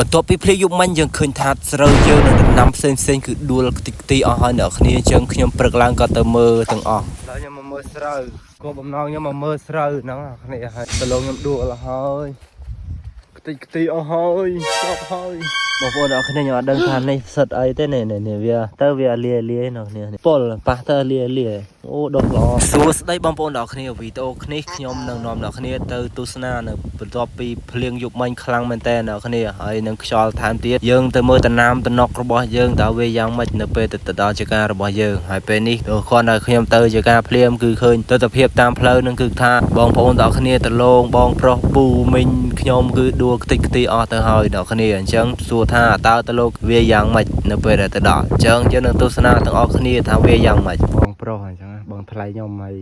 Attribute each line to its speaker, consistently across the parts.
Speaker 1: បន្ទាប់ពីភ្លៀងយប់មិញយើងឃើញថាស្រូវយើងនឹងដំណាំផ្សេងគឺដួលទីអស់ហើយអ្នកគ្នាចឹងខ្ញុំព្រឹកឡើងក៏ទៅមើលទាំងអស់ហើយខ្ញុំមកមើលស្រូវគោលបំណងខ្ញុំមកមើលស្រូវហ្នឹងគ្នាហើយប្រឡងខ្ញុំដួលហើយទីអស់ហើយចប់ហើយបងប្អូនអ្នកគ្នាខ្ញុំអត់ដឹងថានេះសិតអីទេនេះវាទៅវាលាអ្នកគ្នាពលប៉ះទៅលាអូដុសល្អសួស្ដីបងប្អូនអ្នកគ្នាវីដេអូនេះខ្ញុំនឹងនាំអ្នកគ្នាទៅទស្សនានៅបន្ទាប់ពីភ្លៀងយប់មិញខ្លាំងមែនតើអ្នកគ្នាហើយនឹងខ្យល់ថែមទៀតយើងទៅមើលតំណាំតំណក់របស់យើងតើវាយ៉ាងម៉េចនៅពេលទៅដល់ជាការរបស់យើងហើយពេលនេះគ្រាន់តែខ្ញុំទៅជាការភ្លាមគឺឃើញទស្សនវិជ្ជាតាមផ្លូវនឹងគឺថាបងប្អូនអ្នកគ្នាទៅលងបងប្រុសពូមីងខ្ញុំគឺដួលខ្ទេចខ្ទីអស់ទៅហើយអ្នកគ្នាអញ្ចឹងសួរថាតើទៅលោកវាយ៉ាងម៉េចនៅពេលដែលទៅដល់អញ្ចឹងយើងនឹងទស្សនាទាំងអស់គ្នាថាវាយ៉ាងម៉េចបងប្រុសអញ្ចឹងបងថ្លៃខ្ញុំហើយ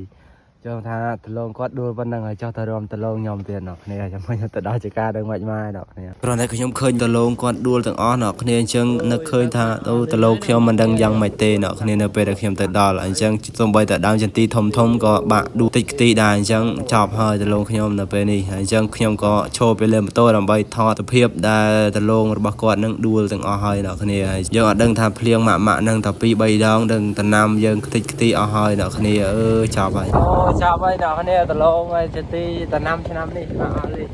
Speaker 1: ចង់ថាតលងគាត់ដួលប៉ុណ្ណឹងហើយចោះទៅរំតលងខ្ញុំទៀតអ្នកគ្នាចាំខ្ញុំទៅដល់ជាការដឹងមិនម៉ែអ្នកគ្នាព្រោះតែខ្ញុំឃើញតលងគាត់ដួលទាំងអស់អ្នកគ្នាអញ្ចឹងនឹកឃើញថាតលងខ្ញុំមិនដឹងយ៉ាងម៉េចទេអ្នកគ្នានៅពេលដែលខ្ញុំទៅដល់អញ្ចឹងសូម្បីតែដើមចន្ទីធំក៏បាក់ដួលតិចខ្ទីដែរអញ្ចឹងចប់ហើយតលងខ្ញុំនៅពេលនេះហើយអញ្ចឹងខ្ញុំក៏ឈរពីលើម៉ូតូដើម្បីថតរូបភាពដែលតលងរបស់គាត់នឹងដួលទាំងអស់ហើយអ្នកគ្នាហើយយើងអត់ដឹងថាភ្លៀងម៉ាក់នឹងតែ2 3ដងដឹងតំណាំយើងខ្ទេចខ្ទីអស់ហើយអ្នកគ្នាចប់ហើយចាប់ហើយអ្នកគ្នាតឡងហើយចន្ទីតំណាំឆ្នាំនេះបាទអស់លី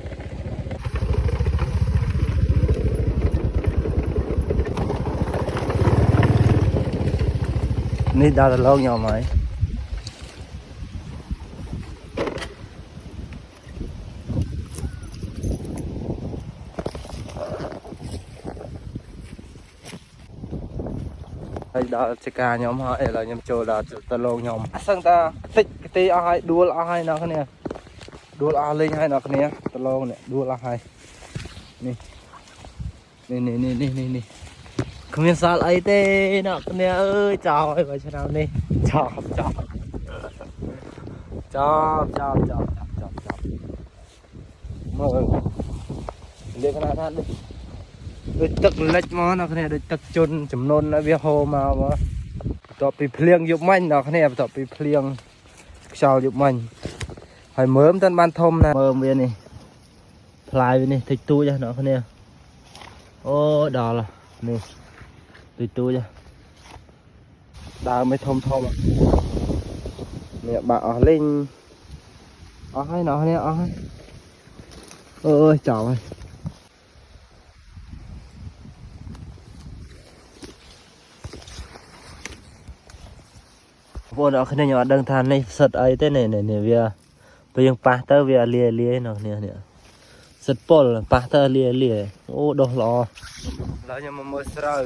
Speaker 1: នេះដល់តឡងខ្ញុំហើយហើយដល់ចការខ្ញុំហើយឥឡូវខ្ញុំចូលដល់តឡងខ្ញុំអសឹងតាតិចទីអស់ហើយដួលអស់ហើយអ្នកគ្នាដួលអស់លេងហើយអ្នកគ្នាតឡងនេះដួលអស់ហើយនេះគ្មានសល់អីទេអ្នកគ្នាអើយចោលហើយបើឆ្នាំនេះចប់មើលលេខណាថាដូចទឹកលិចមកអ្នកគ្នាដូចទឹកជន់ចំនួនវាហូរមកបន្ទាប់ពីភ្លៀងយប់មិញអ្នកគ្នាបន្ទាប់ពីភ្លៀងខ្យល់យប់មិញហើយមើលមិនទាន់បានធំណាមើលវានេះផ្លាយវានេះតិចតួចណាអ្នកគ្នាអូដល់នេះទូចដើមមិនធំនេះបាក់អស់លេងអស់ហើយអ្នកគ្នាអស់ហើយអើយចោលហើយបងប្អូនអ្នកគ្នាខ្ញុំអត់ដឹងថានេះសិតអីទេនេះវាពេលយើងប៉ះទៅវាលាអ្នកគ្នានេះសិតពលប៉ះទៅលាអូដុសល្អឥឡូវខ្ញុំមកមើលស្រូវ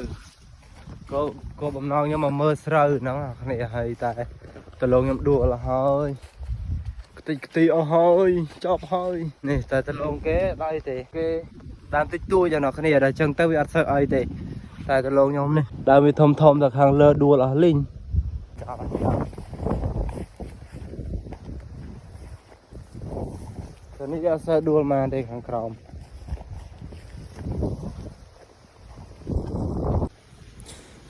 Speaker 1: គោបំណងខ្ញុំមកមើលស្រូវហ្នឹងគ្នាហើយតែតលងខ្ញុំដួលហើយខ្ទេចខ្ទីអស់ហើយចប់ហើយនេះតែតលងគេដៃទេគេដើមតិចតួចណាគ្នាតែអញ្ចឹងទៅវាអត់សូវអីទេតែតលងខ្ញុំនេះដើមវាធំតែខាងលើដួលអស់លីងចប់ហើយនេះវាអត់សូវដួលមកទេខាងក្រោម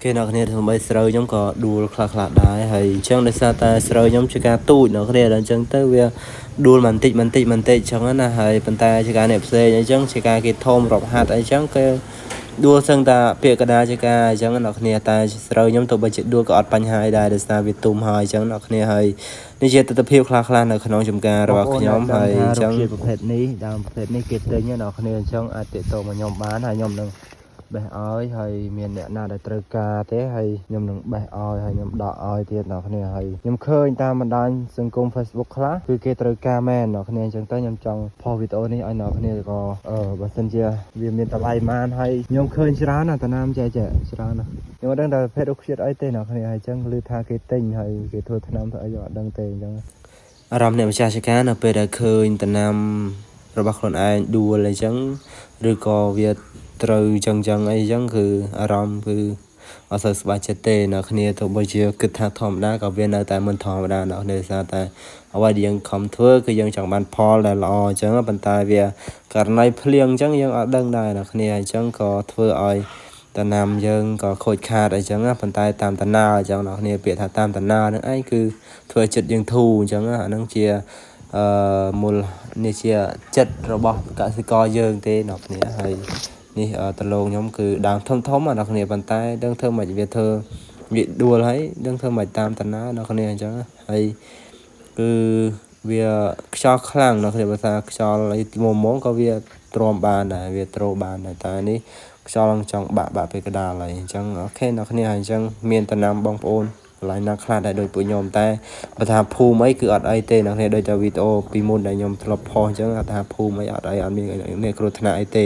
Speaker 1: គេអ្នកគ្នាធ្វើឲ្យស្រូវខ្ញុំក៏ដួលខ្លះដែរហើយអញ្ចឹងដោយសារតែស្រូវខ្ញុំជាការទូចអ្នកគ្នាដល់អញ្ចឹងទៅវាដួលបន្តិចអញ្ចឹងណាហើយប៉ុន្តែជាការអ្នកផ្សេងអញ្ចឹងជាការគេធំរាប់ហាត់អីចឹងគេដួលសឹងតែពាក្យកដាជាការអញ្ចឹងអ្នកគ្នាតែស្រូវខ្ញុំទៅបើជាដួលក៏អត់បញ្ហាអីដែរដោយសារវាទុំហើយអញ្ចឹងអ្នកគ្នាហើយនេះជាទស្សនវិជ្ជាខ្លះនៅក្នុងចំការរបស់ខ្ញុំហើយអញ្ចឹងប្រភេទនេះដើមប្រភេទនេះគេទិញអ្នកគ្នាអញ្ចឹងអាចទាក់ទងមកខ្ញុំបានហើយខ្ញុំនឹងបេះឲ្យហើយមានអ្នកណាដែលត្រូវការទេហើយខ្ញុំនឹងបេះឲ្យហើយខ្ញុំដកឲ្យទៀតអ្នកគ្នាហើយខ្ញុំឃើញតាមបណ្ដាញសង្គម Facebook ខ្លះគឺគេត្រូវការមែនអ្នកគ្នាអញ្ចឹងទៅខ្ញុំចង់ផុសវីដេអូនេះឲ្យអ្នកគ្នាក៏បើសិនជាវាមានតម្លៃប៉ុន្មានហើយខ្ញុំឃើញច្រើនណាស់តំណាមច្រើនណាស់ខ្ញុំអត់ដឹងថាប្រភេទរុក្ខជាតិអីទេអ្នកគ្នាហើយអញ្ចឹងឮថាគេទិញហើយគេធ្វើថ្នាំធ្វើអីខ្ញុំអត់ដឹងទេអញ្ចឹងអារម្មណ៍អ្នកម្ចាស់ចការនៅពេលដែលឃើញតំណាមរបស់ខ្លួនឯងដួលអីចឹងឬក៏វាត្រូវចឹងអីចឹងគឺអារម្មណ៍គឺអត់សូវស្បាយចិត្តទេអ្នកគ្នាទោះបីជាគិតថាធម្មតាក៏វានៅតែមិនធម្មតាអ្នកគ្នាសារតែអ្វីដែលយើងខំធ្វើគឺយើងចង់បានផលដែលល្អអញ្ចឹងប៉ុន្តែវាករណីភ្លៀងអញ្ចឹងយើងអត់ដឹងដែរអ្នកគ្នាអញ្ចឹងក៏ធ្វើឲ្យតំណាំយើងក៏ខូចខាតអីចឹងប៉ុន្តែតាមតំណើអញ្ចឹងអ្នកគ្នាពាក្យថាតាមតំណើនឹងឯងគឺធ្វើចិត្តយើងធូរអញ្ចឹងអានឹងជាមូលនេះជាចិត្តរបស់កសិករយើងទេអ្នកគ្នាហើយ នេះតឡងខ្ញុំគឺដើមធំធំអ្នកគ្នាប៉ុន្តែដឹងធ្វើមិនវាធ្វើវាដួលហើយដឹងធ្វើមិនតាមតាណាអ្នកគ្នាអញ្ចឹងហើយគឺវាខ្យល់ខ្លាំងអ្នកគ្នាភាសាខ្យល់អីមុំក៏វាទ្រាំបានដែរវាត្រូបានដែរតែនេះខ្យល់ចង់បាក់ពេលកដាលហើយអញ្ចឹងអូខេអ្នកគ្នាហើយអញ្ចឹងមានតំណាំបងប្អូនកន្លែងណាខ្លះដែរដូចពួកខ្ញុំតែបើថាភូមិអីគឺអត់អីទេអ្នកគ្នាដូចតែវីដេអូពីមុនដែលខ្ញុំធ្លាប់ផុសអញ្ចឹងថាភូមិអីអត់អីអត់មានគ្រោះថ្នាក់អីទេ